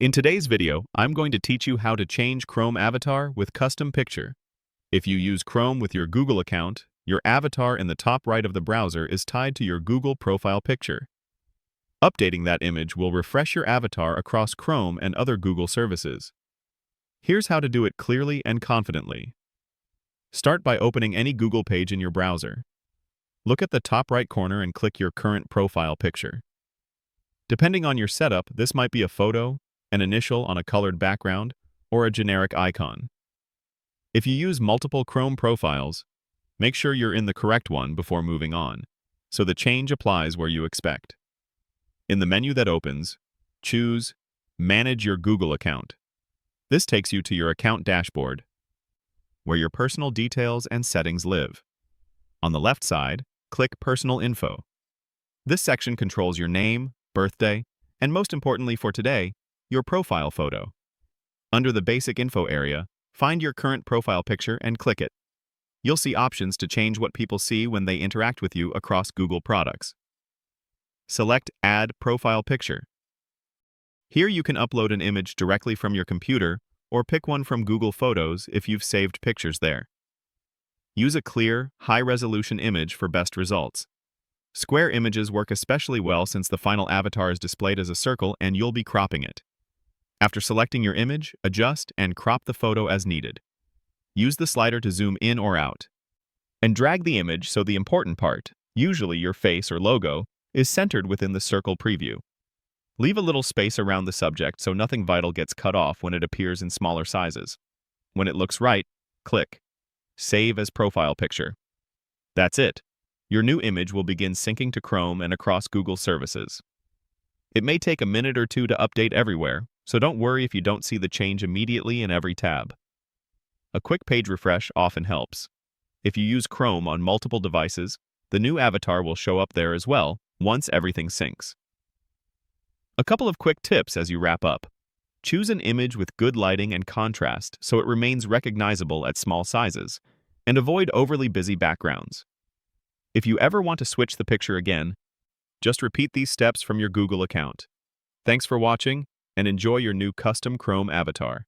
In today's video, I'm going to teach you how to change Chrome avatar with custom picture. If you use Chrome with your Google account, your avatar in the top right of the browser is tied to your Google profile picture. Updating that image will refresh your avatar across Chrome and other Google services. Here's how to do it clearly and confidently. Start by opening any Google page in your browser. Look at the top right corner and click your current profile picture. Depending on your setup, this might be a photo, an initial on a colored background, or a generic icon. If you use multiple Chrome profiles, make sure you're in the correct one before moving on, so the change applies where you expect. In the menu that opens, choose Manage Your Google Account. This takes you to your account dashboard, where your personal details and settings live. On the left side, click Personal Info. This section controls your name, birthday, and most importantly for today, your profile photo. Under the Basic Info area, find your current profile picture and click it. You'll see options to change what people see when they interact with you across Google products. Select Add Profile Picture. Here you can upload an image directly from your computer or pick one from Google Photos if you've saved pictures there. Use a clear, high-resolution image for best results. Square images work especially well since the final avatar is displayed as a circle and you'll be cropping it. After selecting your image, adjust and crop the photo as needed. Use the slider to zoom in or out. And drag the image so the important part, usually your face or logo, is centered within the circle preview. Leave a little space around the subject so nothing vital gets cut off when it appears in smaller sizes. When it looks right, click Save as Profile Picture. That's it. Your new image will begin syncing to Chrome and across Google services. It may take a minute or two to update everywhere, so don't worry if you don't see the change immediately in every tab. A quick page refresh often helps. If you use Chrome on multiple devices, the new avatar will show up there as well once everything syncs. A couple of quick tips as you wrap up. Choose an image with good lighting and contrast so it remains recognizable at small sizes, and avoid overly busy backgrounds. If you ever want to switch the picture again, just repeat these steps from your Google account. Thanks for watching, and enjoy your new custom Chrome avatar.